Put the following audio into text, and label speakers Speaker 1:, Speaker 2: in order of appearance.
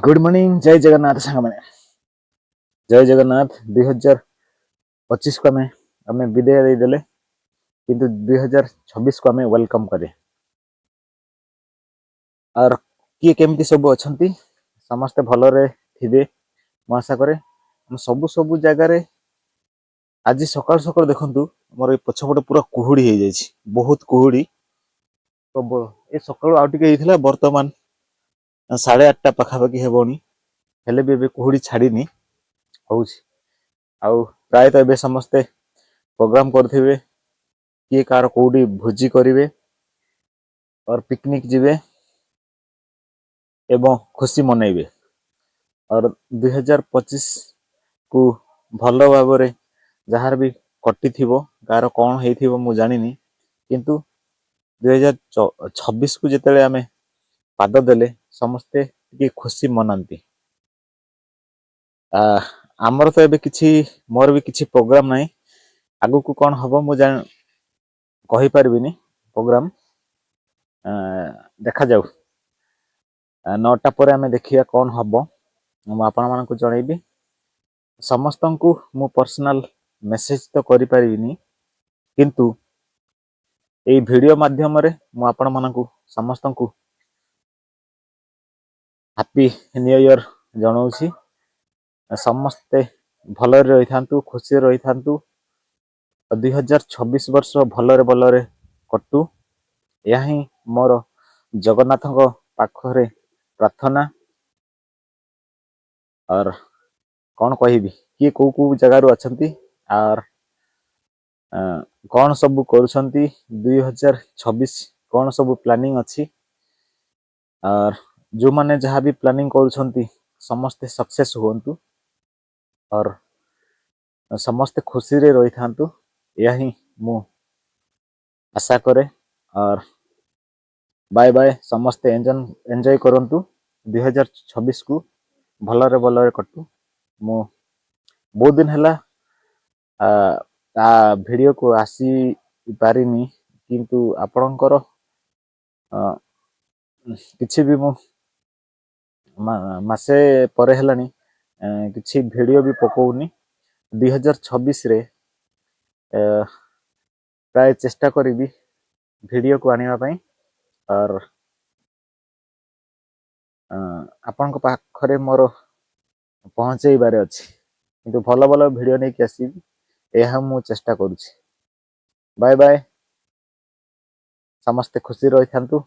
Speaker 1: Good morning जय जगन्नाथ सांग मैंने जय जगन्नाथ 2025 को आमे विदाय देदेले किंतु 2026 को आमे वेलकम करे और किए केमती सब अछंती समस्ते भलरे थिबे मो आशा करे हम सबु सबु जगह रे आज सकाळ सकाळ देखंतु मोर पछपट पूरा कुहुडी हे जायछि बहुत कुहुडी तो ए सकाळ आउ टिके हेथिला वर्तमान 8:30 पाखापाखि हेबोनी हेले भी कुहुडी छाड़ीनी होउछि आउ प्राय तो समस्ते प्रोग्राम करथिबे किए कार कोडी भोजी करिवे और पिकनिक जिवे एवं खुशी मनाइबे और 2025 को भल भाव जार भी कटि थिबो कार कौन हेथिबो मु जानिनी किंतु 2026 को जेतेले आमे पाद देले समस्ते टिके खुशी मनांती आमर तो एबे किछि मोर भी किछि प्रोग्राम नाही आगु को कौन हबो मु जान कहि परबिनी प्रोग्राम देखा जाऊ 9टा पर आमे देखिया कौन हबो मु आपन मान को जणैबी समस्त को मु पर्सनल मेसेज तो करि परबिनी किंतु ए वीडियो माध्यम रे मु आपन मान को समस्त को हैप्पी न्यू ईयर जणाउछि समस्ते भलरे रही थांतु खुशी रही थांतु 2026 वर्ष भलरे भलरे कटु या ही मोर जगन्नाथ पाखरे प्रार्थना और कौन कहबी किए को जगार अच्छी और कौन सब करुछंती 2026 कौन सब प्लानिंग अच्छी और जो माने जहाँ भी प्लानिंग करुछंती समस्ते सक्सेस हुअन्तु और समस्ते खुशी रे रही थांतु यही मु आशा करे और बाय बाय समस्ते एंजॉय करंतु 2026 को भलरे भलरे कटु मु बहुत दिन हैला वीडियो को आसी पारिनी किंतु आपणकर किछि भी मु मासे परे हेलानी किछि वीडियो भी पकोउनी 2026 रे प्राय चेष्टा करी वीडियो को आनिबा पई और आपण को पाखरे मोर पहुंचे बारे अछि किंतु भल भल वीडियो नै कि आसीबी एहा मु चेष्टा करूछि बाय बाय समस्ते खुशी रही थांतु।